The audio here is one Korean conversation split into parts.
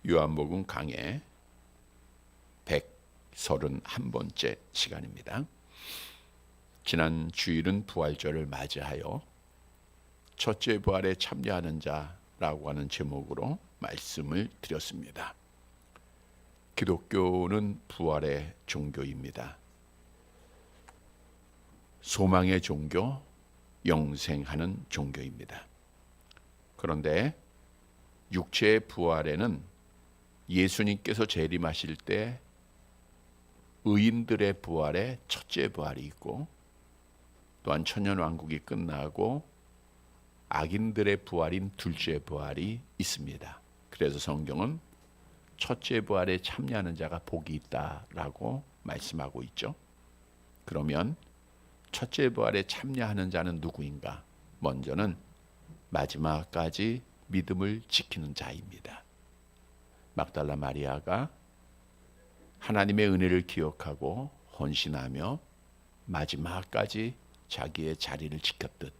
요한복음 강해 131번째 시간입니다. 지난 주일은 부활절을 맞이하여 첫째 부활에 참여하는 자라고 하는 제목으로 말씀을 드렸습니다. 기독교는 부활의 종교입니다. 소망의 종교, 영생하는 종교입니다. 그런데 육체의 부활에는 예수님께서 재림하실 때 의인들의 부활에 첫째 부활이 있고, 또한 천년왕국이 끝나고 악인들의 부활인 둘째 부활이 있습니다. 그래서 성경은 첫째 부활에 참여하는 자가 복이 있다라고 말씀하고 있죠. 그러면 첫째 부활에 참여하는 자는 누구인가? 먼저는 마지막까지 믿음을 지키는 자입니다. 막달라 마리아가 하나님의 은혜를 기억하고 헌신하며 마지막까지 자기의 자리를 지켰듯,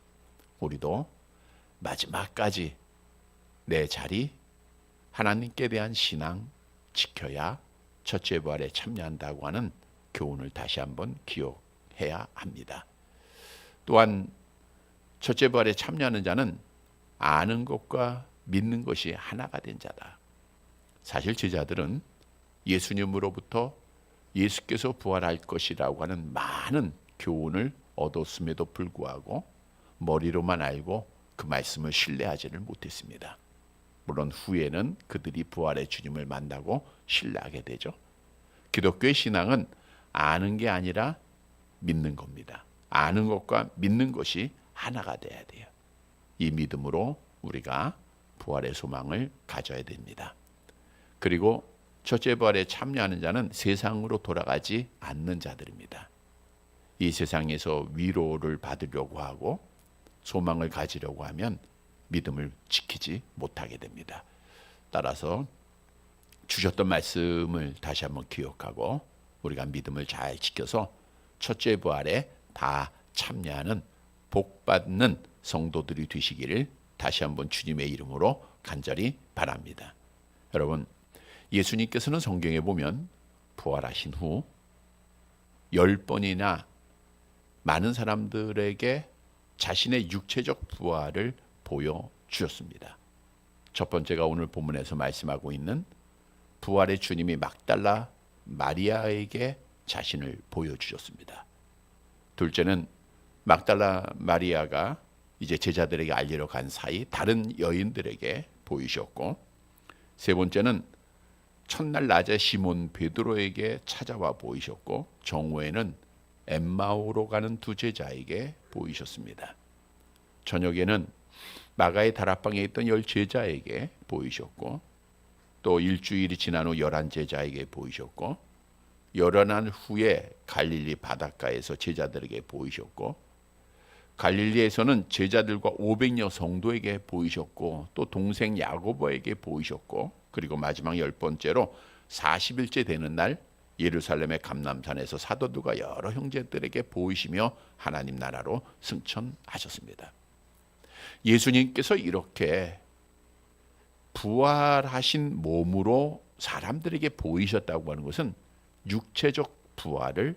우리도 마지막까지 내 자리, 하나님께 대한 신앙 지켜야 첫째 부활에 참여한다고 하는 교훈을 다시 한번 기억해야 합니다. 또한 첫째 부활에 참여하는 자는 아는 것과 믿는 것이 하나가 된 자다. 사실 제자들은 예수님으로부터 예수께서 부활할 것이라고 하는 많은 교훈을 얻었음에도 불구하고 머리로만 알고 그 말씀을 신뢰하지를 못했습니다. 물론 후에는 그들이 부활의 주님을 만나고 신뢰하게 되죠. 기독교의 신앙은 아는 게 아니라 믿는 겁니다. 아는 것과 믿는 것이 하나가 돼야 돼요. 이 믿음으로 우리가 부활의 소망을 가져야 됩니다. 그리고 첫째 부활에 참여하는 자는 세상으로 돌아가지 않는 자들입니다. 이 세상에서 위로를 받으려고 하고 소망을 가지려고 하면 믿음을 지키지 못하게 됩니다. 따라서 주셨던 말씀을 다시 한번 기억하고 우리가 믿음을 잘 지켜서 첫째 부활에 다 참여하는 복받는 성도들이 되시기를 다시 한번 주님의 이름으로 간절히 바랍니다. 여러분, 예수님께서는 성경에 보면 부활하신 후 10번이나 많은 사람들에게 자신의 육체적 부활을 보여주셨습니다. 첫 번째가 오늘 본문에서 말씀하고 있는 부활의 주님이 막달라 마리아에게 자신을 보여주셨습니다. 둘째는 막달라 마리아가 이제 제자들에게 알리러 간 사이 다른 여인들에게 보이셨고, 세 번째는 첫날 낮에 시몬 베드로에게 찾아와 보이셨고, 정오에는 엠마오로 가는 두 제자에게 보이셨습니다. 저녁에는 마가의 다락방에 있던 10 제자에게 보이셨고, 또 일주일이 지난 후 11 제자에게 보이셨고, 열어난 후에 갈릴리 바닷가에서 제자들에게 보이셨고, 갈릴리에서는 제자들과 500여 성도에게 보이셨고, 또 동생 야고보에게 보이셨고, 그리고 마지막 10번째로 40일째 되는 날 예루살렘의 감람산에서 사도들과 여러 형제들에게 보이시며 하나님 나라로 승천하셨습니다. 예수님께서 이렇게 부활하신 몸으로 사람들에게 보이셨다고 하는 것은 육체적 부활을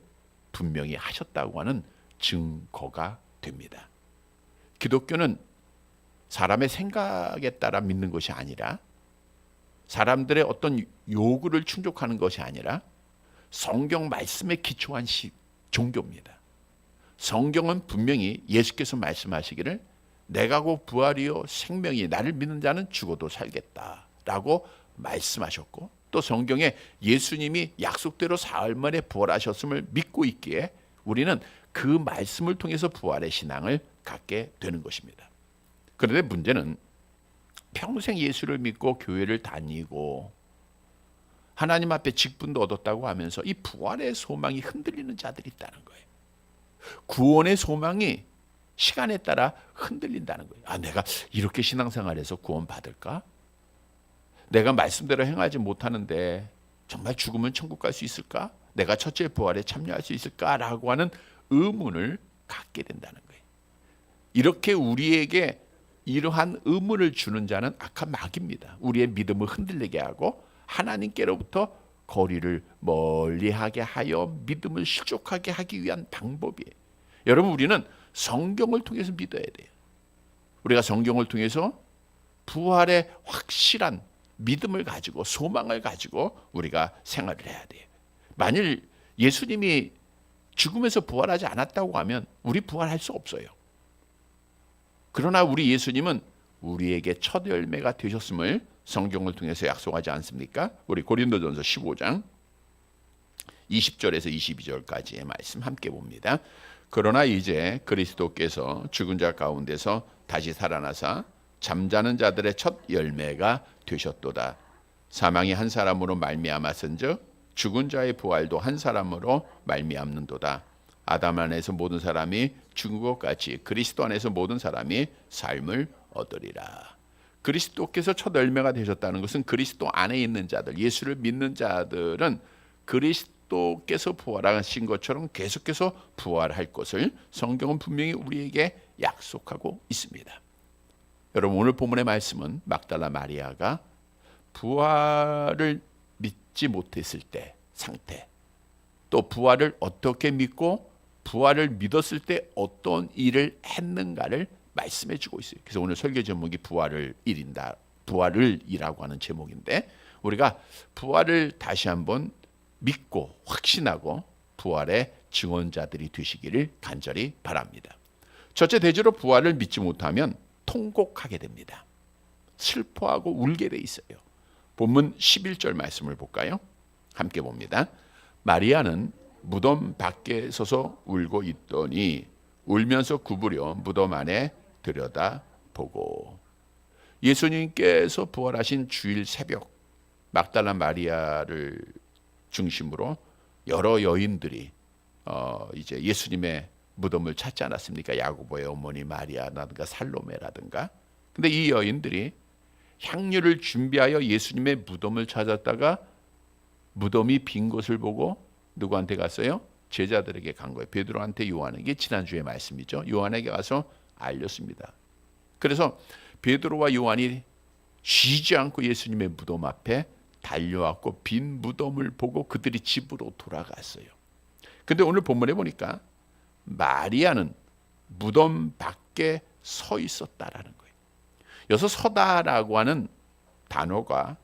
분명히 하셨다고 하는 증거가 됩니다. 기독교는 사람의 생각에 따라 믿는 것이 아니라, 사람들의 어떤 요구를 충족하는 것이 아니라 성경 말씀에 기초한 종교입니다. 성경은 분명히 예수께서 말씀하시기를 내가 곧 부활이요 생명이 나를 믿는 자는 죽어도 살겠다라고 말씀하셨고, 또 성경에 예수님이 약속대로 사흘 만에 부활하셨음을 믿고 있기에 우리는 그 말씀을 통해서 부활의 신앙을 갖게 되는 것입니다. 그런데 문제는 평생 예수를 믿고 교회를 다니고 하나님 앞에 직분도 얻었다고 하면서 이 부활의 소망이 흔들리는 자들이 있다는 거예요. 구원의 소망이 시간에 따라 흔들린다는 거예요. 아, 내가 이렇게 신앙생활해서 구원 받을까? 내가 말씀대로 행하지 못하는데 정말 죽으면 천국 갈 수 있을까? 내가 첫째 부활에 참여할 수 있을까라고 하는 의문을 갖게 된다는 거예요. 이렇게 우리에게 이러한 의문을 주는 자는 악한 마귀입니다. 우리의 믿음을 흔들리게 하고 하나님께로부터 거리를 멀리하게 하여 믿음을 실족하게 하기 위한 방법이에요. 여러분, 우리는 성경을 통해서 믿어야 돼요. 우리가 성경을 통해서 부활의 확실한 믿음을 가지고 소망을 가지고 우리가 생활을 해야 돼요. 만일 예수님이 죽음에서 부활하지 않았다고 하면 우리 부활할 수 없어요. 그러나 우리 예수님은 우리에게 첫 열매가 되셨음을 성경을 통해서 약속하지 않습니까? 우리 고린도전서 15장 20절에서 22절까지의 말씀 함께 봅니다. 그러나 이제 그리스도께서 죽은 자 가운데서 다시 살아나사 잠자는 자들의 첫 열매가 되셨도다. 사망이 한 사람으로 말미암았은즉 죽은 자의 부활도 한 사람으로 말미암는도다. 아담 안에서 모든 사람이 죽은 것 같이 그리스도 안에서 모든 사람이 삶을 얻으리라. 그리스도께서 첫 열매가 되셨다는 것은 그리스도 안에 있는 자들, 예수를 믿는 자들은 그리스도께서 부활하신 것처럼 계속해서 부활할 것을 성경은 분명히 우리에게 약속하고 있습니다. 여러분, 오늘 본문의 말씀은 막달라 마리아가 부활을 믿지 못했을 때 상태, 또 부활을 어떻게 믿고 부활을 믿었을 때 어떤 일을 했는가를 말씀해 주고 있어요. 그래서 오늘 설교 제목이 부활을 이라고 하는 제목인데, 우리가 부활을 다시 한번 믿고 확신하고 부활의 증언자들이 되시기를 간절히 바랍니다. 첫째, 대조로 부활을 믿지 못하면 통곡하게 됩니다. 슬퍼하고 울게 돼 있어요. 본문 11절 말씀을 볼까요? 함께 봅니다. 마리아는 무덤 밖에 서서 울고 있더니 울면서 구부려 무덤 안에 들여다보고. 예수님께서 부활하신 주일 새벽, 막달라 마리아를 중심으로 여러 여인들이 이제 예수님의 무덤을 찾지 않았습니까? 야고보의 어머니 마리아라든가 살로메라든가. 근데 이 여인들이 향유를 준비하여 예수님의 무덤을 찾았다가 무덤이 빈 것을 보고 누구한테 갔어요? 제자들에게 간 거예요. 베드로한테, 요한에게. 지난주의 말씀이죠. 요한에게 가서 알렸습니다. 그래서 베드로와 요한이 쉬지 않고 예수님의 무덤 앞에 달려왔고 빈 무덤을 보고 그들이 집으로 돌아갔어요. 근데 오늘 본문에 보니까 마리아는 무덤 밖에 서 있었다라는 거예요. 여기서 서다라고 하는 단어가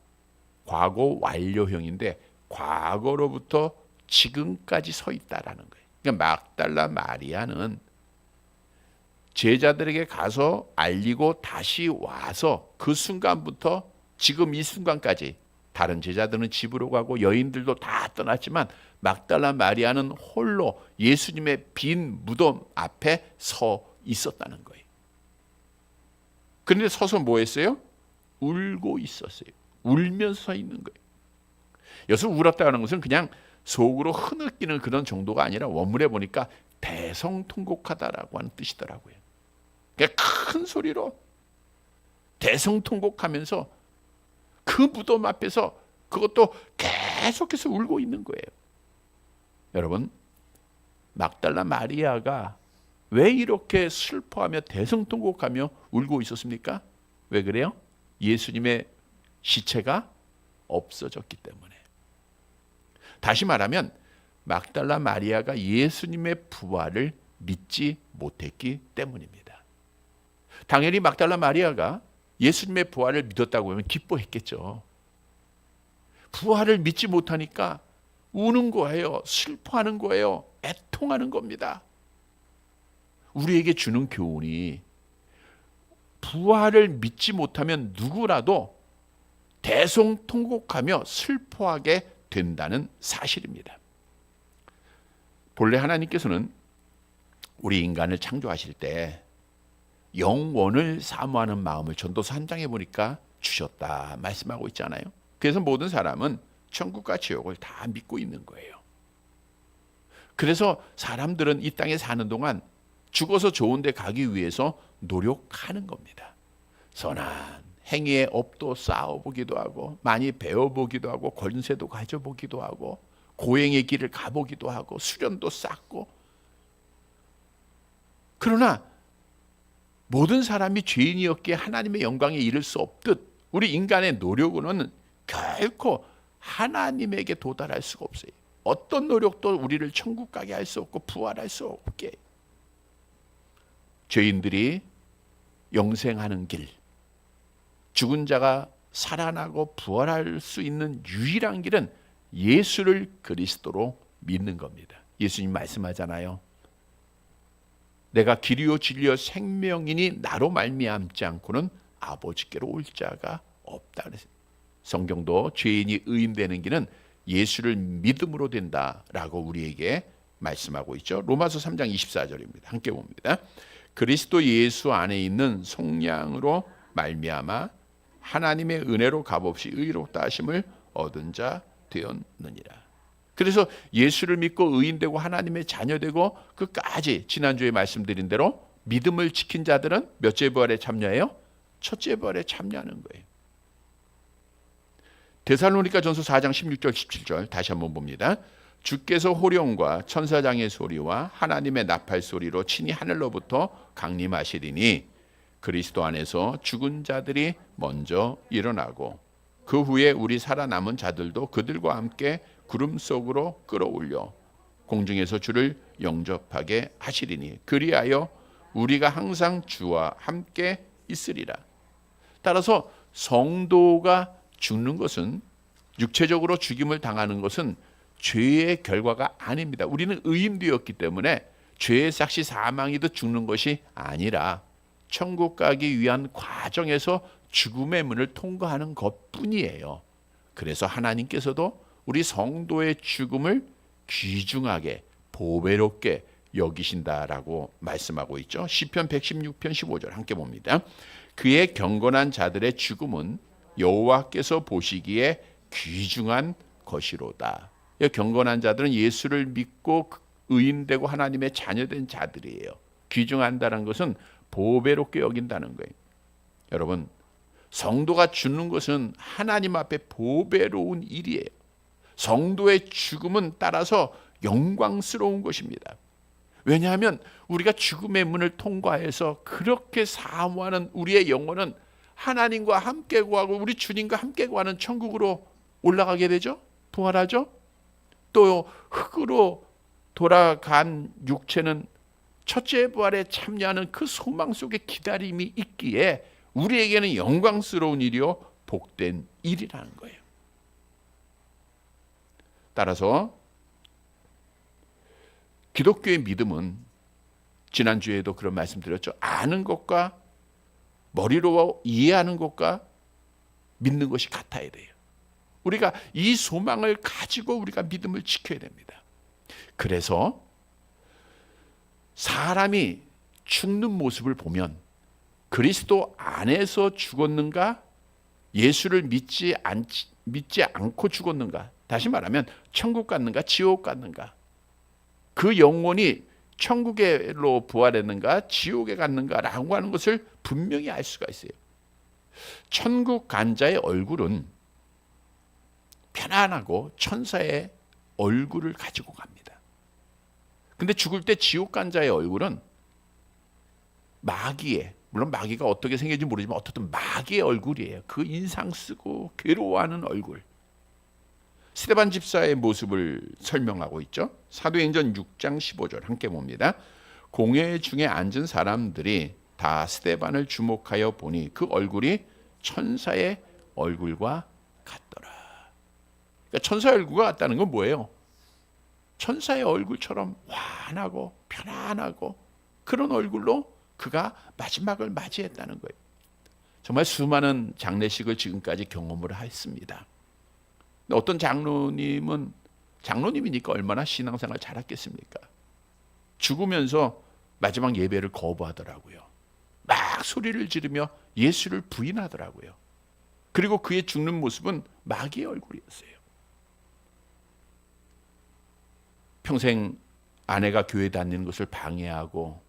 과거 완료형인데 과거로부터 지금까지 서 있다라는 거예요. 그러니까 막달라 마리아는 제자들에게 가서 알리고 다시 와서 그 순간부터 지금 이 순간까지 다른 제자들은 집으로 가고 여인들도 다 떠났지만 막달라 마리아는 홀로 예수님의 빈 무덤 앞에 서 있었다는 거예요. 그런데 서서 뭐 했어요? 울고 있었어요. 울면서 서 있는 거예요. 여기서 울었다는 것은 그냥 속으로 흐느끼는 그런 정도가 아니라 원문에 보니까 대성통곡하다라고 하는 뜻이더라고요. 그러니까 큰 소리로 대성통곡하면서 그 무덤 앞에서 그것도 계속해서 울고 있는 거예요. 여러분, 막달라 마리아가 왜 이렇게 슬퍼하며 대성통곡하며 울고 있었습니까? 왜 그래요? 예수님의 시체가 없어졌기 때문에. 다시 말하면 막달라 마리아가 예수님의 부활을 믿지 못했기 때문입니다. 당연히 막달라 마리아가 예수님의 부활을 믿었다고 하면 기뻐했겠죠. 부활을 믿지 못하니까 우는 거예요. 슬퍼하는 거예요. 애통하는 겁니다. 우리에게 주는 교훈이 부활을 믿지 못하면 누구라도 대성통곡하며 슬퍼하게 된다는 사실입니다. 본래 하나님께서는 우리 인간을 창조하실 때 영원을 사모하는 마음을 전도서 1장에 보니까 주셨다 말씀하고 있잖아요. 그래서 모든 사람은 천국과 지옥을 다 믿고 있는 거예요. 그래서 사람들은 이 땅에 사는 동안 죽어서 좋은 데 가기 위해서 노력하는 겁니다. 선한 행위의 업도 쌓아보기도 하고 많이 배워보기도 하고 권세도 가져보기도 하고 고행의 길을 가보기도 하고 수련도 쌓고. 그러나 모든 사람이 죄인이었기에 하나님의 영광에 이를 수 없듯 우리 인간의 노력으로는 결코 하나님에게 도달할 수가 없어요. 어떤 노력도 우리를 천국 가게 할 수 없고 부활할 수 없게. 죄인들이 영생하는 길, 죽은 자가 살아나고 부활할 수 있는 유일한 길은 예수를 그리스도로 믿는 겁니다. 예수님 말씀하잖아요. 내가 길이요 진리요 생명이니 나로 말미암지 않고는 아버지께로 올 자가 없다 그랬어요. 성경도 죄인이 의인되는 길은 예수를 믿음으로 된다라고 우리에게 말씀하고 있죠. 로마서 3장 24절입니다. 함께 봅니다. 그리스도 예수 안에 있는 속량으로 말미암아 하나님의 은혜로 값없이 의롭다 하심을 얻은 자 되었느니라. 그래서 예수를 믿고 의인되고 하나님의 자녀되고 끝까지 지난주에 말씀드린 대로 믿음을 지킨 자들은 몇째 부활에 참여해요? 첫째 부활에 참여하는 거예요. 데살로니가전서 4장 16절 17절 다시 한번 봅니다. 주께서 호령과 천사장의 소리와 하나님의 나팔 소리로 친히 하늘로부터 강림하시리니 그리스도 안에서 죽은 자들이 먼저 일어나고 그 후에 우리 살아남은 자들도 그들과 함께 구름 속으로 끌어올려 공중에서 주를 영접하게 하시리니 그리하여 우리가 항상 주와 함께 있으리라. 따라서 성도가 죽는 것은, 육체적으로 죽임을 당하는 것은 죄의 결과가 아닙니다. 우리는 의인되었기 때문에 죄의 삭시 사망이도 죽는 것이 아니라 천국 가기 위한 과정에서 죽음의 문을 통과하는 것뿐이에요. 그래서 하나님께서도 우리 성도의 죽음을 귀중하게 보배롭게 여기신다라고 말씀하고 있죠. 시편 116편 15절 함께 봅니다. 그의 경건한 자들의 죽음은 여호와께서 보시기에 귀중한 것이로다. 경건한 자들은 예수를 믿고 의인되고 하나님의 자녀된 자들이에요. 귀중한다는 것은 보배롭게 여긴다는 거예요. 여러분, 성도가 죽는 것은 하나님 앞에 보배로운 일이에요. 성도의 죽음은 따라서 영광스러운 것입니다. 왜냐하면 우리가 죽음의 문을 통과해서 그렇게 사모하는 우리의 영혼은 하나님과 함께 구하고 우리 주님과 함께 구하는 천국으로 올라가게 되죠. 부활하죠. 또 흙으로 돌아간 육체는 첫째 부활에 참여하는 그 소망 속에 기다림이 있기에 우리에게는 영광스러운 일이요 복된 일이라는 거예요. 따라서 기독교의 믿음은 지난주에도 그런 말씀드렸죠. 아는 것과 머리로 이해하는 것과 믿는 것이 같아야 돼요. 우리가 이 소망을 가지고 우리가 믿음을 지켜야 됩니다. 그래서 사람이 죽는 모습을 보면 그리스도 안에서 죽었는가, 예수를 믿지 않고 죽었는가, 다시 말하면 천국 갔는가 지옥 갔는가, 그 영혼이 천국으로 부활했는가 지옥에 갔는가라고 하는 것을 분명히 알 수가 있어요. 천국 간 자의 얼굴은 편안하고 천사의 얼굴을 가지고 갑니다. 근데 죽을 때 지옥 간 자의 얼굴은 마귀의, 물론 마귀가 어떻게 생겼는지 모르지만 어떻든 마귀의 얼굴이에요. 그 인상 쓰고 괴로워하는 얼굴. 스데반 집사의 모습을 설명하고 있죠. 사도행전 6장 15절 함께 봅니다. 공회 중에 앉은 사람들이 다 스데반을 주목하여 보니 그 얼굴이 천사의 얼굴과 같더라. 그러니까 천사의 얼굴과 같다는 건 뭐예요? 천사의 얼굴처럼 환하고 편안하고 그런 얼굴로 그가 마지막을 맞이했다는 거예요. 정말 수많은 장례식을 지금까지 경험을 했습니다. 어떤 장로님이니까 얼마나 신앙생활 잘했겠습니까? 죽으면서 마지막 예배를 거부하더라고요. 막 소리를 지르며 예수를 부인하더라고요. 그리고 그의 죽는 모습은 마귀의 얼굴이었어요. 평생 아내가 교회 다니는 것을 방해하고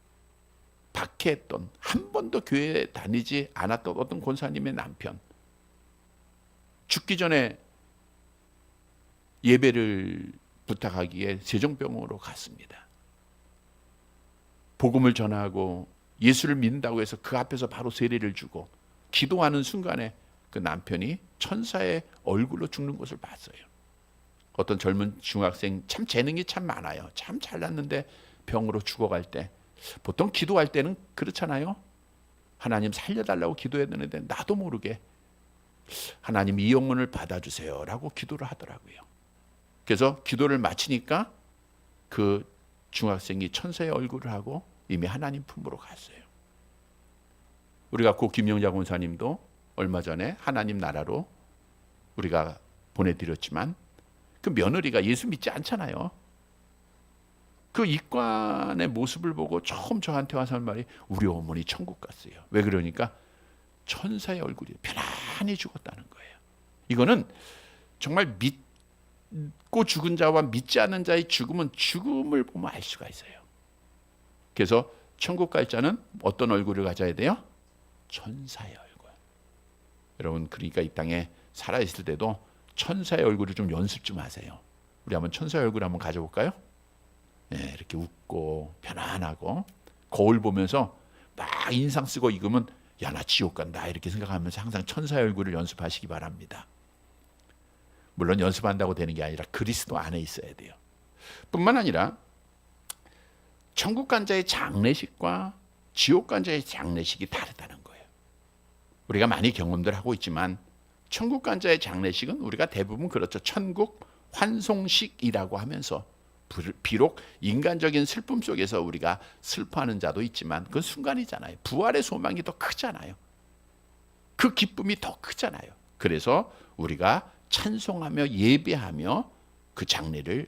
박해했던, 한 번도 교회 다니지 않았던 어떤 권사님의 남편, 죽기 전에 예배를 부탁하기에 세종병원으로 갔습니다. 복음을 전하고 예수를 믿는다고 해서 그 앞에서 바로 세례를 주고 기도하는 순간에 그 남편이 천사의 얼굴로 죽는 것을 봤어요. 어떤 젊은 중학생 참 재능이 참 많아요. 참 잘났는데 병으로 죽어갈 때 보통 기도할 때는 그렇잖아요. 하나님 살려달라고 기도해야 되는데 나도 모르게 하나님 이 영혼을 받아주세요 라고 기도를 하더라고요. 그래서 기도를 마치니까 그 중학생이 천사의 얼굴을 하고 이미 하나님 품으로 갔어요. 우리가 고 김영자 권사님도 얼마 전에 하나님 나라로 우리가 보내드렸지만 그 며느리가 예수 믿지 않잖아요. 그 입관의 모습을 보고 처음 저한테 와서 한 말이 우리 어머니 천국 갔어요. 왜 그러니까 천사의 얼굴이 편안히 죽었다는 거예요. 이거는 정말 믿고 죽은 자와 믿지 않는 자의 죽음은 죽음을 보면 알 수가 있어요. 그래서 천국 갈 자는 어떤 얼굴을 가져야 돼요? 천사의 얼굴. 여러분 그러니까 이 땅에 살아있을 때도 천사의 얼굴을 좀 연습 좀 하세요. 우리 한번 천사의 얼굴 한번 가져볼까요? 네, 이렇게 웃고 편안하고 거울 보면서 막 인상 쓰고 익으면 야, 나 지옥 간다 이렇게 생각하면서 항상 천사의 얼굴을 연습하시기 바랍니다. 물론 연습한다고 되는 게 아니라 그리스도 안에 있어야 돼요. 뿐만 아니라 천국 간 자의 장례식과 지옥 간 자의 장례식이 다르다는 거예요. 우리가 많이 경험들 하고 있지만 천국 간 자의 장례식은 우리가 대부분 그렇죠. 천국 환송식이라고 하면서 비록 인간적인 슬픔 속에서 우리가 슬퍼하는 자도 있지만 그건 순간이잖아요. 부활의 소망이 더 크잖아요. 그 기쁨이 더 크잖아요. 그래서 우리가 찬송하며 예배하며 그 장례를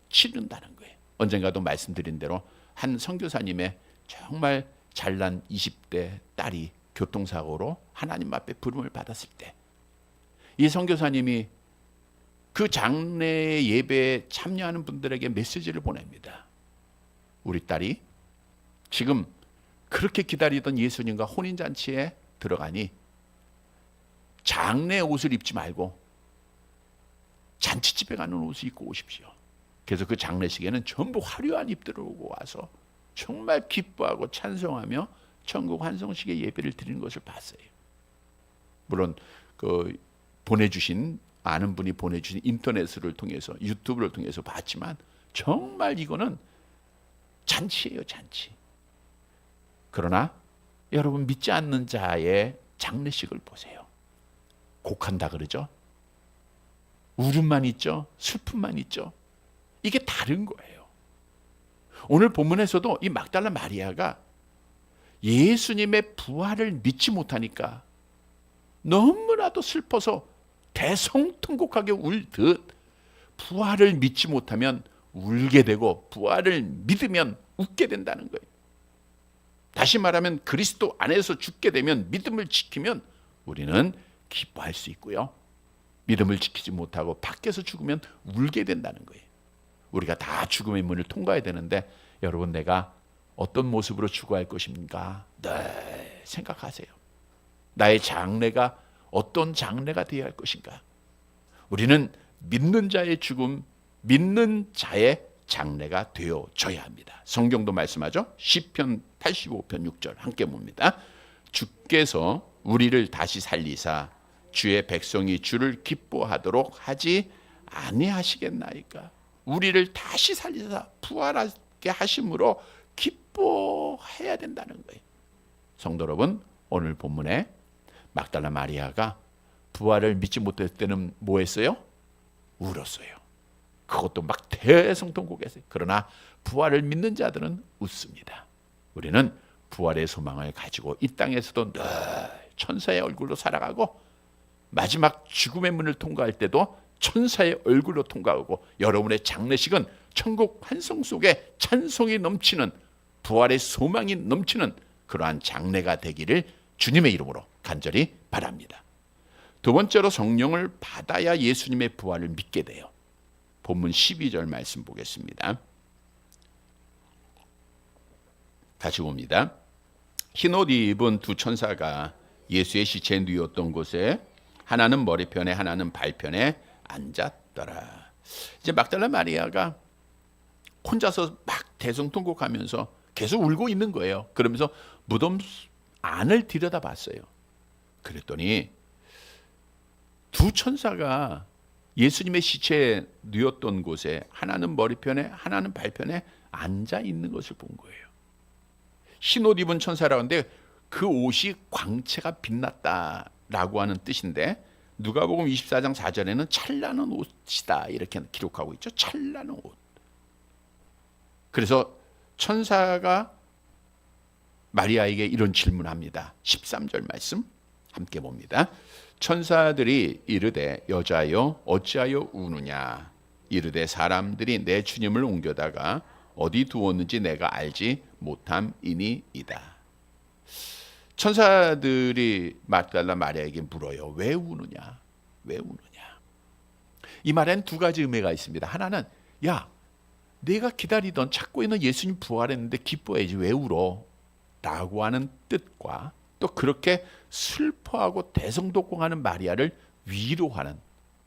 치른다는 거예요. 언젠가도 말씀드린 대로 한 선교사님의 정말 잘난 20대 딸이 교통사고로 하나님 앞에 부름을 받았을 때 이 선교사님이 그 장례 예배에 참여하는 분들에게 메시지를 보냅니다. 우리 딸이 지금 그렇게 기다리던 예수님과 혼인잔치에 들어가니 장례 옷을 입지 말고 잔치집에 가는 옷을 입고 오십시오. 그래서 그 장례식에는 전부 화려한 입들을 오고 와서 정말 기뻐하고 찬송하며 천국 환송식의 예배를 드리는 것을 봤어요. 물론 그 보내주신 아는 분이 보내주신 인터넷을 통해서 유튜브를 통해서 봤지만 정말 이거는 잔치예요, 잔치. 그러나 여러분 믿지 않는 자의 장례식을 보세요. 곡한다 그러죠. 울음만 있죠. 슬픔만 있죠. 이게 다른 거예요. 오늘 본문에서도 이 막달라 마리아가 예수님의 부활을 믿지 못하니까 너무나도 슬퍼서 대성통곡하게 울듯 부활을 믿지 못하면 울게 되고 부활을 믿으면 웃게 된다는 거예요. 다시 말하면 그리스도 안에서 죽게 되면 믿음을 지키면 우리는 기뻐할 수 있고요. 믿음을 지키지 못하고 밖에서 죽으면 울게 된다는 거예요. 우리가 다 죽음의 문을 통과해야 되는데 여러분 내가 어떤 모습으로 죽어야 할 것인가 늘 생각하세요. 나의 장래가 어떤 장래가 되어야 할 것인가. 우리는 믿는 자의 죽음, 믿는 자의 장래가 되어져야 합니다. 성경도 말씀하죠. 시편 85편 6절 함께 봅니다. 주께서 우리를 다시 살리사 주의 백성이 주를 기뻐하도록 하지 아니하시겠나이까. 우리를 다시 살리사 부활하게 하심으로 기뻐해야 된다는 거예요. 성도 여러분, 오늘 본문에 막달라 마리아가 부활을 믿지 못했을 때는 뭐 했어요? 울었어요. 그것도 막 대성통곡했어요. 그러나 부활을 믿는 자들은 웃습니다. 우리는 부활의 소망을 가지고 이 땅에서도 늘 천사의 얼굴로 살아가고 마지막 죽음의 문을 통과할 때도 천사의 얼굴로 통과하고 여러분의 장례식은 천국 환송 속에 찬송이 넘치는 부활의 소망이 넘치는 그러한 장례가 되기를 주님의 이름으로 간절히 바랍니다. 두 번째로 성령을 받아야 예수님의 부활을 믿게 돼요. 본문 12절 말씀 보겠습니다. 다시 봅니다. 흰옷 입은 두 천사가 예수의 시체 누웠던 곳에 하나는 머리편에 하나는 발편에 앉았더라. 이제 막달라 마리아가 혼자서 막 대성통곡하면서 계속 울고 있는 거예요. 그러면서 무덤 안을 들여다봤어요. 그랬더니 두 천사가 예수님의 시체에 누웠던 곳에 하나는 머리편에 하나는 발편에 앉아 있는 것을 본 거예요. 흰옷 입은 천사라고 하는데 그 옷이 광채가 빛났다라고 하는 뜻인데 누가복음 24장 4절에는 찬란한 옷이다 이렇게 기록하고 있죠. 찬란한 옷. 그래서 천사가 마리아에게 이런 질문합니다. 13절 말씀 함께 봅니다. 천사들이 이르되 여자여 어찌하여 우느냐 이르되 사람들이 내 주님을 옮겨다가 어디 두었는지 내가 알지 못함이니이다. 천사들이 막달라 마리아에게 물어요. 왜 우느냐? 왜 우느냐? 이 말에는 두 가지 의미가 있습니다. 하나는 야 내가 기다리던 찾고 있는 예수님 부활했는데 기뻐해야지 왜 울어? 라고 하는 뜻과 또 그렇게 슬퍼하고 대성독공하는 마리아를 위로하는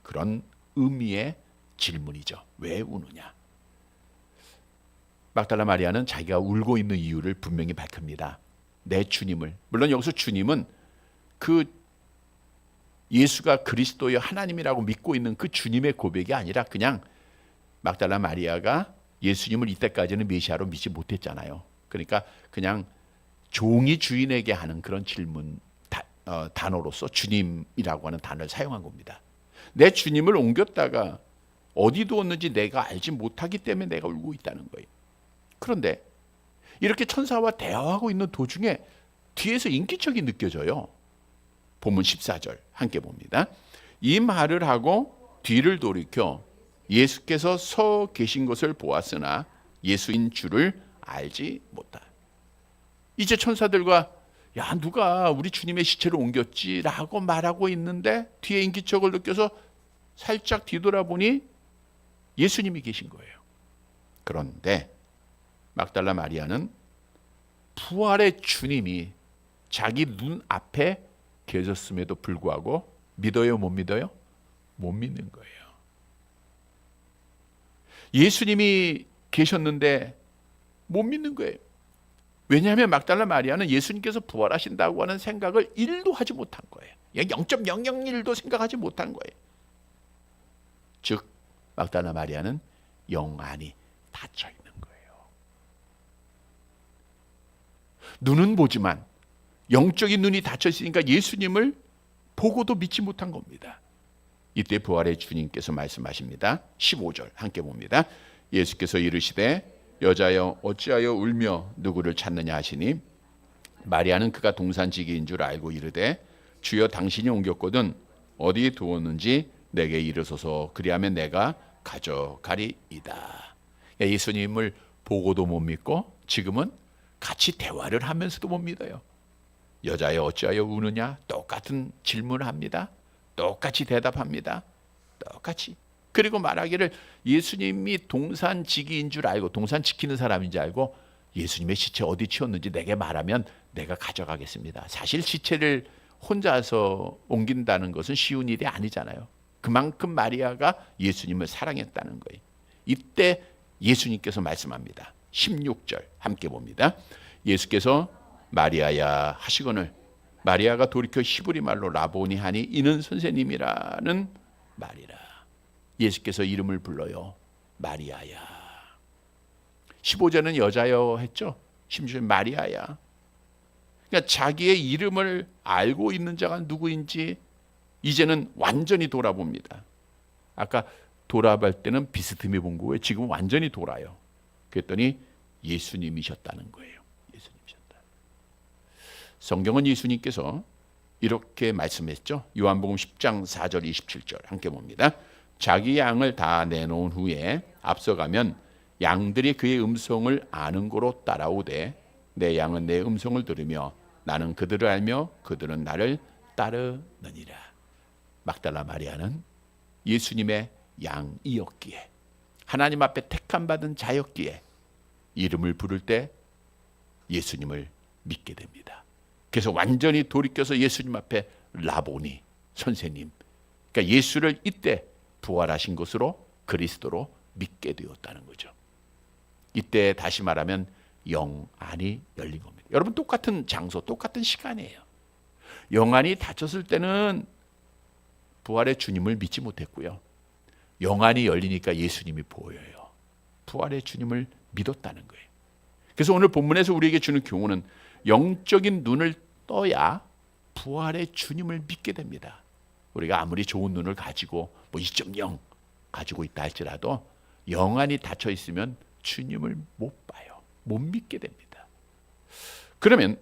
그런 의미의 질문이죠. 왜 우느냐? 막달라 마리아는 자기가 울고 있는 이유를 분명히 밝힙니다. 내 주님을, 물론 여기서 주님은 그 예수가 그리스도여 하나님이라고 믿고 있는 그 주님의 고백이 아니라 그냥 막달라 마리아가 예수님을 이때까지는 메시아로 믿지 못했잖아요. 그러니까 그냥 종이 주인에게 하는 그런 질문 단어로서 주님이라고 하는 단어를 사용한 겁니다. 내 주님을 옮겼다가 어디 두었는지 내가 알지 못하기 때문에 내가 울고 있다는 거예요. 그런데 이렇게 천사와 대화하고 있는 도중에 뒤에서 인기척이 느껴져요. 본문 14절 함께 봅니다. 이 말을 하고 뒤를 돌이켜 예수께서 서 계신 것을 보았으나 예수인 줄을 알지 못하다. 이제 천사들과 야 누가 우리 주님의 시체를 옮겼지 라고 말하고 있는데 뒤에 인기척을 느껴서 살짝 뒤돌아보니 예수님이 계신 거예요. 그런데 막달라 마리아는 부활의 주님이 자기 눈앞에 계셨음에도 불구하고 믿어요 못 믿어요? 못 믿는 거예요. 예수님이 계셨는데 못 믿는 거예요. 왜냐하면 막달라 마리아는 예수님께서 부활하신다고 하는 생각을 1도 하지 못한 거예요. 0.001도 생각하지 못한 거예요. 즉 막달라 마리아는 영안이 닫혀 있는 거예요. 눈은 보지만 영적인 눈이 닫혀 있으니까 예수님을 보고도 믿지 못한 겁니다. 이때 부활의 주님께서 말씀하십니다. 15절 함께 봅니다. 예수께서 이르시되 여자여 어찌하여 울며 누구를 찾느냐 하시니 마리아는 그가 동산지기인 줄 알고 이르되 주여 당신이 옮겼거든 어디 두었는지 내게 이르소서 그리하면 내가 가져가리이다. 예수님을 보고도 못 믿고 지금은 같이 대화를 하면서도 못 믿어요. 여자여 어찌하여 우느냐 똑같은 질문을 합니다. 똑같이 대답합니다. 똑같이. 그리고 말하기를 예수님이 동산지기인 줄 알고 동산 지키는 사람인 줄 알고 예수님의 시체 어디 치웠는지 내게 말하면 내가 가져가겠습니다. 사실 시체를 혼자서 옮긴다는 것은 쉬운 일이 아니잖아요. 그만큼 마리아가 예수님을 사랑했다는 거예요. 이때 예수님께서 말씀합니다. 16절 함께 봅니다. 예수께서 마리아야 하시거늘 마리아가 돌이켜 히브리 말로 라보니 하니 이는 선생님이라는 말이라. 예수께서 이름을 불러요. 마리아야. 15절은 여자여 했죠. 16절은 마리아야. 그러니까 자기의 이름을 알고 있는 자가 누구인지 이제는 완전히 돌아봅니다. 아까 돌아볼 때는 비스듬히 본 거예요. 지금 완전히 돌아요. 그랬더니 예수님이셨다는 거예요. 예수님이셨다. 성경은 예수님께서 이렇게 말씀했죠. 요한복음 10장 4절 27절 함께 봅니다. 자기 양을 다 내놓은 후에 앞서가면 양들이 그의 음성을 아는 고로 따라오되 내 양은 내 음성을 들으며 나는 그들을 알며 그들은 나를 따르느니라. 막달라 마리아는 예수님의 양이었기에 하나님 앞에 택함 받은 자였기에 이름을 부를 때 예수님을 믿게 됩니다. 그래서 완전히 돌이켜서 예수님 앞에 라보니 선생님, 그러니까 예수를 이때 부활하신 것으로 그리스도로 믿게 되었다는 거죠. 이때 다시 말하면 영안이 열린 겁니다. 여러분 똑같은 장소, 똑같은 시간이에요. 영안이 닫혔을 때는 부활의 주님을 믿지 못했고요. 영안이 열리니까 예수님이 보여요. 부활의 주님을 믿었다는 거예요. 그래서 오늘 본문에서 우리에게 주는 교훈은 영적인 눈을 떠야 부활의 주님을 믿게 됩니다. 우리가 아무리 좋은 눈을 가지고 2.0 가지고 있다 할지라도 영안이 닫혀 있으면 주님을 못 봐요. 못 믿게 됩니다. 그러면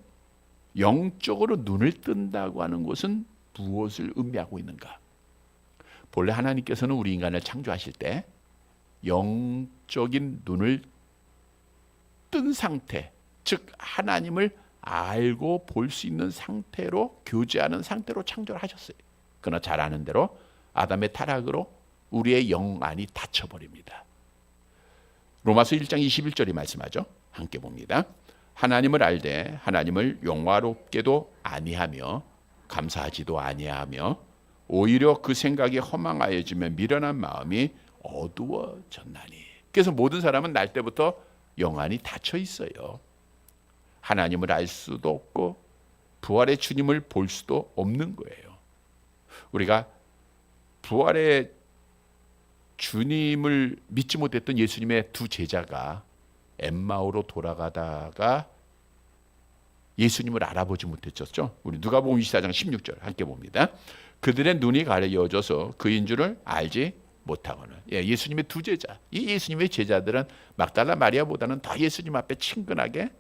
영적으로 눈을 뜬다고 하는 것은 무엇을 의미하고 있는가? 본래 하나님께서는 우리 인간을 창조하실 때 영적인 눈을 뜬 상태, 즉 하나님을 알고 볼 수 있는 상태로, 교제하는 상태로 창조를 하셨어요. 그러나 잘 아는 대로 아담의 타락으로 우리의 영안이 닫혀버립니다. 로마서 1장 21절이 말씀하죠. 함께 봅니다. 하나님을 알되 하나님을 영화롭게도 아니하며 감사하지도 아니하며 오히려 그 생각이 허망하여지며 미련한 마음이 어두워졌나니. 그래서 모든 사람은 날 때부터 영안이 닫혀 있어요. 하나님을 알 수도 없고 부활의 주님을 볼 수도 없는 거예요. 우리가 부활의 주님을 믿지 못했던 예수님의 두 제자가 엠마오로 돌아가다가 예수님을 알아보지 못했었죠. 우리 누가복음 24장 16절 함께 봅니다. 그들의 눈이 가려져서 그인 줄을 알지 못하거늘. 예수님의 두 제자, 이 예수님의 제자들은 막달라 마리아보다는 더 예수님 앞에 친근하게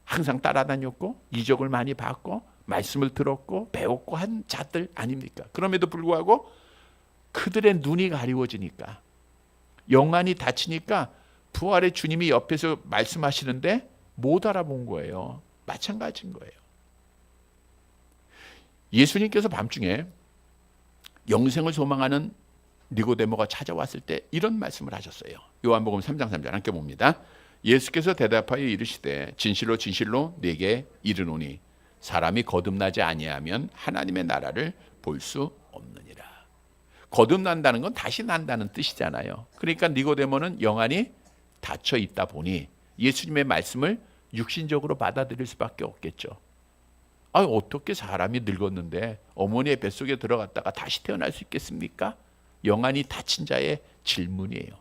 항상 따라다녔고 이적을 많이 받고 말씀을 들었고 배웠고 한 자들 아닙니까? 그럼에도 불구하고 그들의 눈이 가리워지니까, 영안이 닫히니까 부활의 주님이 옆에서 말씀하시는데 못 알아본 거예요. 마찬가지인 거예요. 예수님께서 밤중에 영생을 소망하는 니고데모가 찾아왔을 때 이런 말씀을 하셨어요. 요한복음 3장 3절 함께 봅니다. 예수께서 대답하여 이르시되 진실로 진실로 네게 이르노니 사람이 거듭나지 아니하면 하나님의 나라를 볼 수 없느니라. 거듭난다는 건 다시 난다는 뜻이잖아요. 그러니까 니고데모는 영안이 닫혀 있다 보니 예수님의 말씀을 육신적으로 받아들일 수밖에 없겠죠. 어떻게 사람이 늙었는데 어머니의 뱃속에 들어갔다가 다시 태어날 수 있겠습니까? 영안이 닫힌 자의 질문이에요.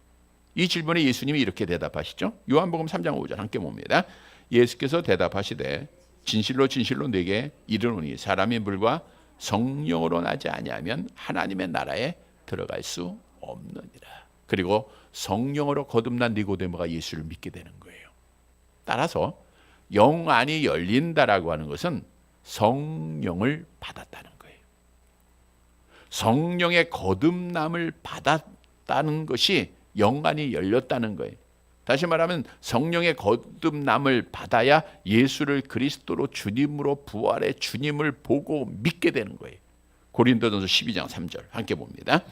이 질문에 예수님이 이렇게 대답하시죠. 요한복음 3장 5절 함께 봅니다. 예수께서 대답하시되 진실로 진실로 네게 이르노니 사람이 물과 성령으로 나지 아니하면 하나님의 나라에 들어갈 수 없느니라. 그리고 성령으로 거듭난 니고데모가 예수를 믿게 되는 거예요. 따라서 영안이 열린다라고 하는 것은 성령을 받았다는 거예요. 성령의 거듭남을 받았다는 것이 영안이 열렸다는 거예요. 다시 말하면 성령의 거듭남을 받아야 예수를 그리스도로 주님으로 부활의 주님을 보고 믿게 되는 거예요. 고린도전서 12장 3절 함께 봅니다.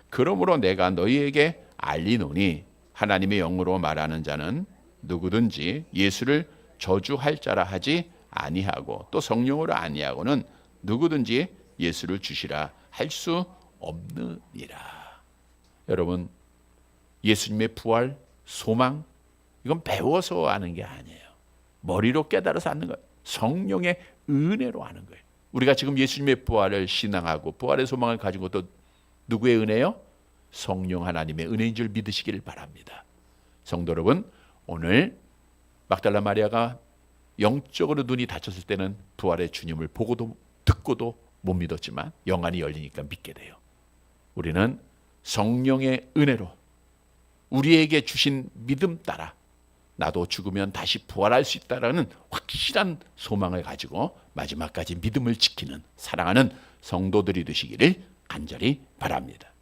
그러므로 내가 너희에게 알리노니 하나님의 영으로 말하는 자는 누구든지 예수를 저주할 자라 하지 아니하고 또 성령으로 아니하고는 누구든지 예수를 주시라 할 수 없느니라. 여러분, 예수님의 부활, 소망, 이건 배워서 아는 게 아니에요. 머리로 깨달아서 아는 거예요. 성령의 은혜로 아는 거예요. 우리가 지금 예수님의 부활을 신앙하고 부활의 소망을 가진 것도 누구의 은혜요? 성령 하나님의 은혜인 줄 믿으시기를 바랍니다. 성도 여러분, 오늘 막달라 마리아가 영적으로 눈이 닫혔을 때는 부활의 주님을 보고도 듣고도 못 믿었지만 영안이 열리니까 믿게 돼요. 우리는 성령의 은혜로 우리에게 주신 믿음 따라 나도 죽으면 다시 부활할 수 있다라는 확실한 소망을 가지고 마지막까지 믿음을 지키는 사랑하는 성도들이 되시기를 간절히 바랍니다.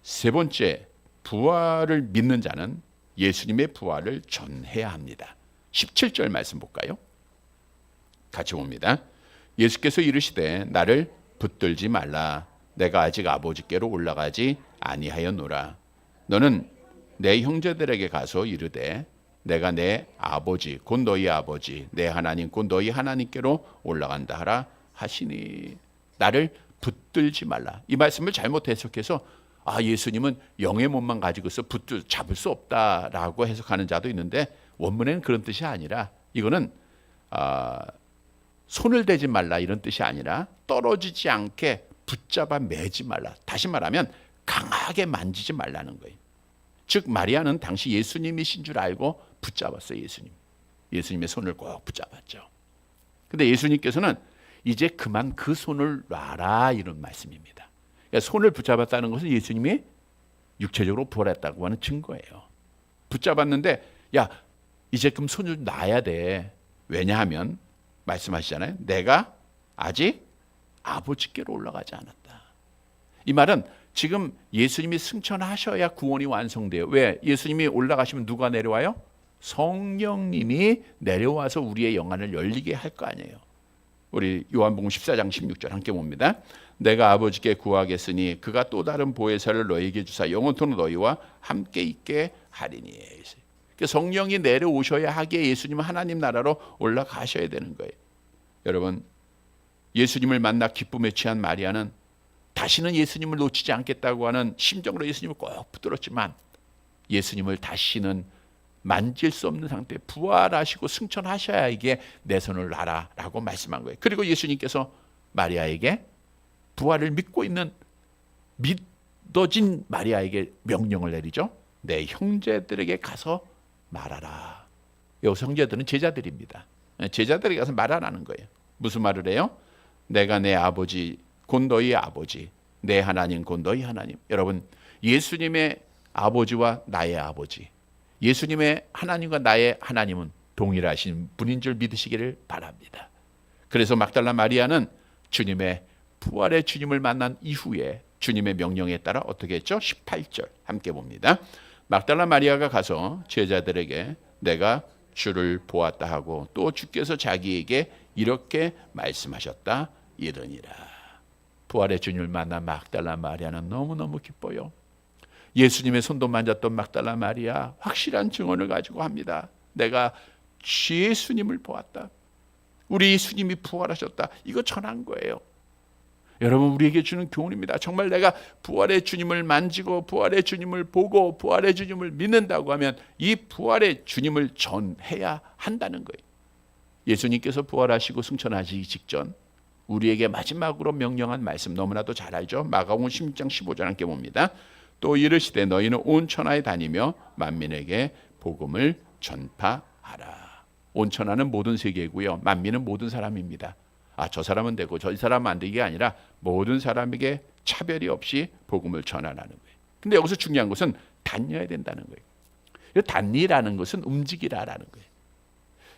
세 번째, 부활을 믿는 자는 예수님의 부활을 전해야 합니다. 17절 말씀 볼까요? 같이 봅니다. 예수께서 이르시되 나를 붙들지 말라. 내가 아직 아버지께로 올라가지 아니하였노라. 너는 내 형제들에게 가서 이르되 내가 내 아버지 곧 너희 아버지 내 하나님 곧 너희 하나님께로 올라간다 하라 하시니. 나를 붙들지 말라. 이 말씀을 잘못 해석해서 예수님은 영의 몸만 가지고서 잡을 수 없다라고 해석하는 자도 있는데 원문에는 그런 뜻이 아니라 이거는 손을 대지 말라 이런 뜻이 아니라 떨어지지 않게 붙잡아 매지 말라. 다시 말하면 강하게 만지지 말라는 거예요. 즉 마리아는 당시 예수님이신 줄 알고 붙잡았어요. 예수님의 손을 꼭 붙잡았죠. 근데 예수님께서는 이제 그만 그 손을 놔라 이런 말씀입니다. 그러니까 손을 붙잡았다는 것은 예수님이 육체적으로 부활했다고 하는 증거예요. 붙잡았는데 야 이제 그럼 손을 놔야 돼. 왜냐하면 말씀하시잖아요. 내가 아직 아버지께로 올라가지 않았다. 이 말은 지금 예수님이 승천하셔야 구원이 완성돼요. 왜? 예수님이 올라가시면 누가 내려와요? 성령님이 내려와서 우리의 영안을 열리게 할 거 아니에요. 우리 요한복음 14장 16절 함께 봅니다. 내가 아버지께 구하겠으니 그가 또 다른 보혜사를 너희에게 주사 영원토록 너희와 함께 있게 하리니. 성령이 내려오셔야 하기에 예수님은 하나님 나라로 올라가셔야 되는 거예요. 여러분 예수님을 만나 기쁨에 취한 마리아는 다시는 예수님을 놓치지 않겠다고 하는 심정으로 예수님을 꼭 붙들었지만 예수님을 다시는 만질 수 없는 상태에 부활하시고 승천하셔야 이게 내 손을 놔라 라고 말씀한 거예요. 그리고 예수님께서 마리아에게 부활을 믿고 있는 믿어진 마리아에게 명령을 내리죠. 내 형제들에게 가서 말하라. 여기서 형제들은 제자들입니다. 제자들에게 가서 말하라는 거예요. 무슨 말을 해요? 내가 내 아버지 곧 너희 아버지, 내 하나님 곧 너희 하나님. 여러분 예수님의 아버지와 나의 아버지, 예수님의 하나님과 나의 하나님은 동일하신 분인 줄 믿으시기를 바랍니다. 그래서 막달라 마리아는 주님의 부활의 주님을 만난 이후에 주님의 명령에 따라 어떻게 했죠? 18절 함께 봅니다. 막달라 마리아가 가서 제자들에게 내가 주를 보았다 하고 또 주께서 자기에게 이렇게 말씀하셨다 이르니라. 부활의 주님을 만난 막달라 마리아는 너무너무 기뻐요. 예수님의 손도 만졌던 막달라 마리아 확실한 증언을 가지고 합니다. 내가 예수님을 보았다. 우리 예수님이 부활하셨다. 이거 전한 거예요. 여러분 우리에게 주는 교훈입니다. 정말 내가 부활의 주님을 만지고 부활의 주님을 보고 부활의 주님을 믿는다고 하면 이 부활의 주님을 전해야 한다는 거예요. 예수님께서 부활하시고 승천하시기 직전 우리에게 마지막으로 명령한 말씀 너무나도 잘 알죠. 마가복음 16장 15절 함께 봅니다. 또 이르시되 너희는 온 천하에 다니며 만민에게 복음을 전파하라. 온 천하는 모든 세계고요. 만민은 모든 사람입니다. 저 사람은 되고 저 사람은 안 되게 아니라 모든 사람에게 차별이 없이 복음을 전하라는 거예요. 근데 여기서 중요한 것은 다녀야 된다는 거예요. 다니라는 것은 움직이라라는 거예요.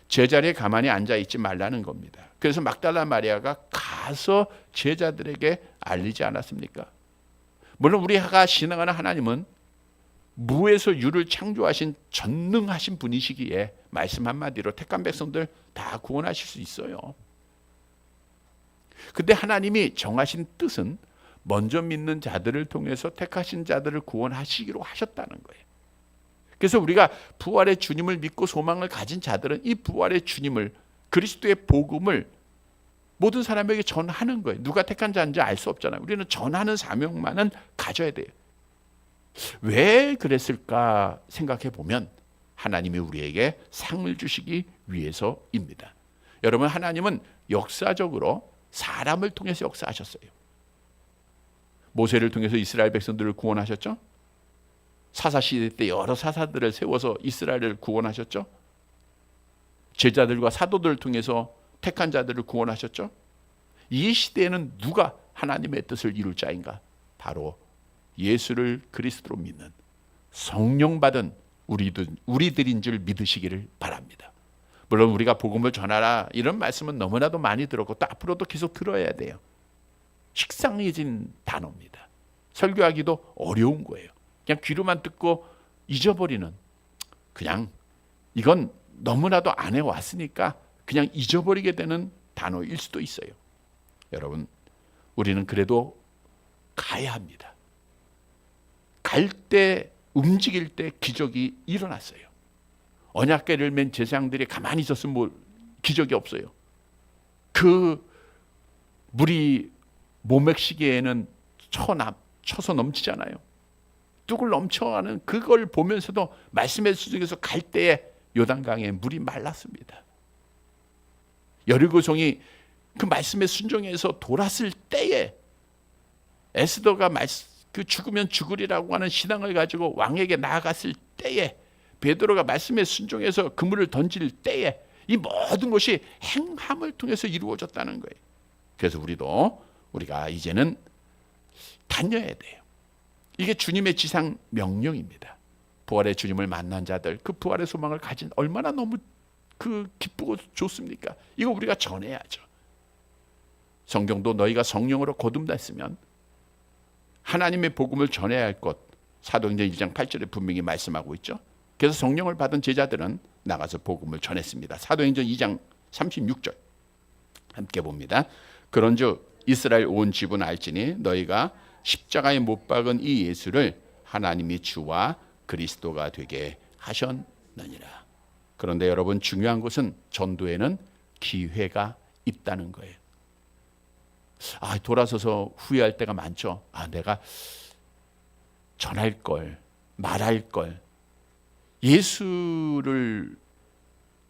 제자리에 가만히 앉아 있지 말라는 겁니다. 그래서 막달라 마리아가 가서 제자들에게 알리지 않았습니까? 물론 우리가 신앙하는 하나님은 무에서 유를 창조하신 전능하신 분이시기에 말씀 한마디로 택한 백성들 다 구원하실 수 있어요. 근데 하나님이 정하신 뜻은 먼저 믿는 자들을 통해서 택하신 자들을 구원하시기로 하셨다는 거예요. 그래서 우리가 부활의 주님을 믿고 소망을 가진 자들은 이 부활의 주님을 그리스도의 복음을 모든 사람에게 전하는 거예요. 누가 택한 자인지 알 수 없잖아요. 우리는 전하는 사명만은 가져야 돼요. 왜 그랬을까 생각해 보면 하나님이 우리에게 상을 주시기 위해서입니다. 여러분 하나님은 역사적으로 사람을 통해서 역사하셨어요. 모세를 통해서 이스라엘 백성들을 구원하셨죠. 사사시대 때 여러 사사들을 세워서 이스라엘을 구원하셨죠. 제자들과 사도들을 통해서 택한 자들을 구원하셨죠. 이 시대에는 누가 하나님의 뜻을 이룰 자인가? 바로 예수를 그리스도로 믿는 성령 받은 우리들인 줄 믿으시기를 바랍니다. 물론 우리가 복음을 전하라 이런 말씀은 너무나도 많이 들었고 또 앞으로도 계속 들어야 돼요. 식상해진 단어입니다. 설교하기도 어려운 거예요. 그냥 귀로만 듣고 잊어버리는, 그냥 이건 너무나도 안 해왔으니까 그냥 잊어버리게 되는 단어일 수도 있어요. 여러분 우리는 그래도 가야 합니다. 갈 때 움직일 때 기적이 일어났어요. 언약궤를 맨 제사장들이 가만히 있었으면 기적이 없어요. 그 물이 모맥시계에는 쳐서 넘치잖아요. 뚝을 넘쳐가는 그걸 보면서도 말씀의 수중에서 갈 때에 요단강에 물이 말랐습니다. 여리고성이 그 말씀의 순종에서 돌았을 때에 에스더가 그 죽으면 죽으리라고 하는 신앙을 가지고 왕에게 나아갔을 때에, 베드로가 말씀에 순종해서 그물을 던질 때에 이 모든 것이 행함을 통해서 이루어졌다는 거예요. 그래서 우리가 이제는 다녀야 돼요. 이게 주님의 지상 명령입니다. 부활의 주님을 만난 자들, 그 부활의 소망을 가진 얼마나 너무 기쁘고 좋습니까? 이거 우리가 전해야죠. 성경도 너희가 성령으로 거듭났으면 하나님의 복음을 전해야 할 것, 사도행전 1장 8절에 분명히 말씀하고 있죠. 그래서 성령을 받은 제자들은 나가서 복음을 전했습니다. 사도행전 2장 36절 함께 봅니다. 그런즉 이스라엘 온 집은 알지니 너희가 십자가에 못 박은 이 예수를 하나님이 주와 그리스도가 되게 하셨느니라. 그런데 여러분, 중요한 것은 전도에는 기회가 있다는 거예요. 돌아서서 후회할 때가 많죠. 내가 전할 걸, 말할 걸, 예수를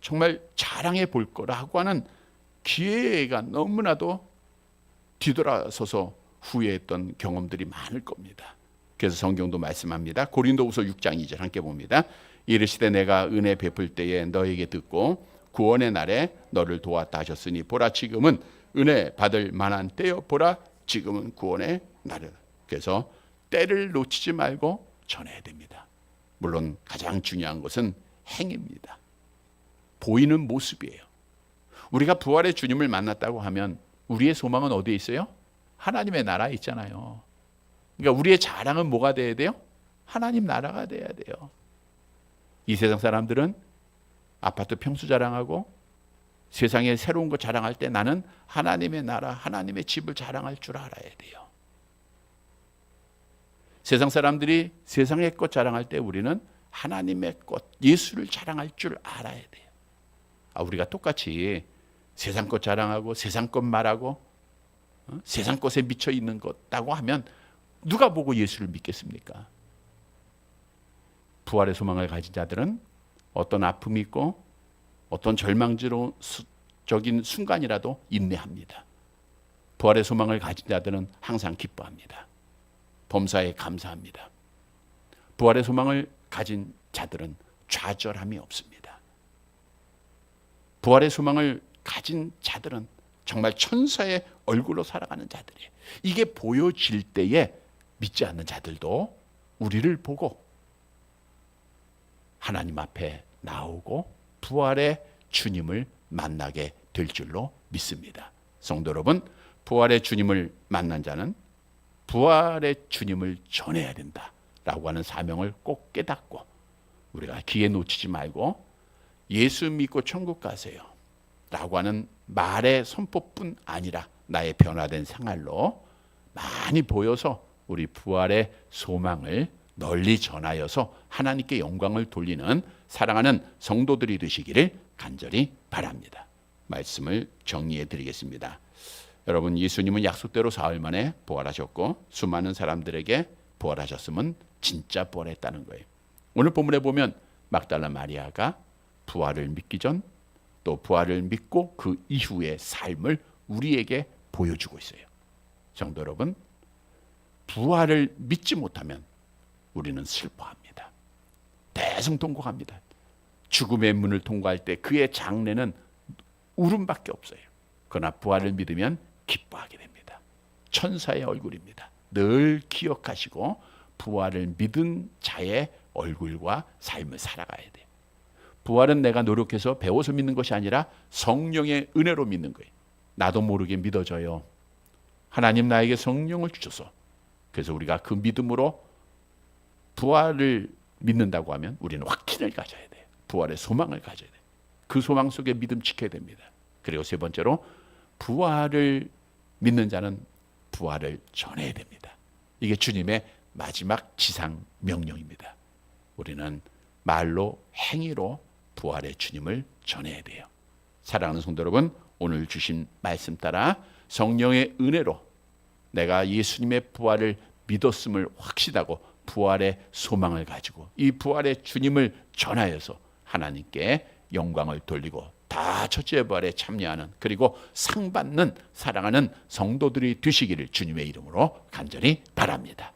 정말 자랑해 볼 거라고 하는 기회가 너무나도 뒤돌아서서 후회했던 경험들이 많을 겁니다. 그래서 성경도 말씀합니다. 고린도후서 6장 2절 함께 봅니다. 이르시되 내가 은혜 베풀 때에 너에게 듣고 구원의 날에 너를 도왔다 하셨으니 보라 지금은 은혜 받을 만한 때요, 보라 지금은 구원의 날이라. 그래서 때를 놓치지 말고 전해야 됩니다. 물론 가장 중요한 것은 행입니다. 보이는 모습이에요. 우리가 부활의 주님을 만났다고 하면 우리의 소망은 어디에 있어요? 하나님의 나라에 있잖아요. 그러니까 우리의 자랑은 뭐가 돼야 돼요? 하나님 나라가 돼야 돼요. 이 세상 사람들은 아파트 평수 자랑하고 세상에 새로운 거 자랑할 때 나는 하나님의 나라, 하나님의 집을 자랑할 줄 알아야 돼요. 세상 사람들이 세상의 것 자랑할 때 우리는 하나님의 것, 예수를 자랑할 줄 알아야 돼요. 우리가 똑같이 세상 것 자랑하고 세상 것 말하고 세상 것에 미쳐 있는 것다고 하면 누가 보고 예수를 믿겠습니까? 부활의 소망을 가진 자들은 어떤 아픔이 있고 어떤 절망적인 순간이라도 인내합니다. 부활의 소망을 가진 자들은 항상 기뻐합니다. 범사에 감사합니다. 부활의 소망을 가진 자들은 좌절함이 없습니다. 부활의 소망을 가진 자들은 정말 천사의 얼굴로 살아가는 자들이에요. 이게 보여질 때에 믿지 않는 자들도 우리를 보고 하나님 앞에 나오고 부활의 주님을 만나게 될 줄로 믿습니다. 성도 여러분, 부활의 주님을 만난 자는 부활의 주님을 전해야 된다라고 하는 사명을 꼭 깨닫고 우리가 기회 놓치지 말고 예수 믿고 천국 가세요 라고 하는 말의 선포뿐 아니라 나의 변화된 생활로 많이 보여서 우리 부활의 소망을 널리 전하여서 하나님께 영광을 돌리는 사랑하는 성도들이 되시기를 간절히 바랍니다. 말씀을 정리해 드리겠습니다. 여러분, 예수님은 약속대로 사흘 만에 부활하셨고 수많은 사람들에게 부활하셨으면 진짜 부활했다는 거예요. 오늘 본문에 보면 막달라 마리아가 부활을 믿기 전 또 부활을 믿고 그 이후의 삶을 우리에게 보여주고 있어요. 성도 여러분, 부활을 믿지 못하면 우리는 슬퍼합니다. 대성통곡합니다. 죽음의 문을 통과할 때 그의 장래는 울음밖에 없어요. 그러나 부활을 믿으면 기뻐하게 됩니다. 천사의 얼굴입니다. 늘 기억하시고 부활을 믿은 자의 얼굴과 삶을 살아가야 돼요. 부활은 내가 노력해서 배워서 믿는 것이 아니라 성령의 은혜로 믿는 거예요. 나도 모르게 믿어져요. 하나님 나에게 성령을 주셔서, 그래서 우리가 그 믿음으로 부활을 믿는다고 하면 우리는 확신을 가져야 돼요. 부활의 소망을 가져야 돼요. 그 소망 속에 믿음 지켜야 됩니다. 그리고 세 번째로 부활을 믿는 자는 부활을 전해야 됩니다. 이게 주님의 마지막 지상 명령입니다. 우리는 말로 행위로 부활의 주님을 전해야 돼요. 사랑하는 성도 여러분, 오늘 주신 말씀 따라 성령의 은혜로 내가 예수님의 부활을 믿었음을 확신하고 부활의 소망을 가지고 이 부활의 주님을 전하여서 하나님께 영광을 돌리고 다 첫째 부활에 참여하는, 그리고 상 받는, 사랑하는 성도들이 되시기를 주님의 이름으로 간절히 바랍니다.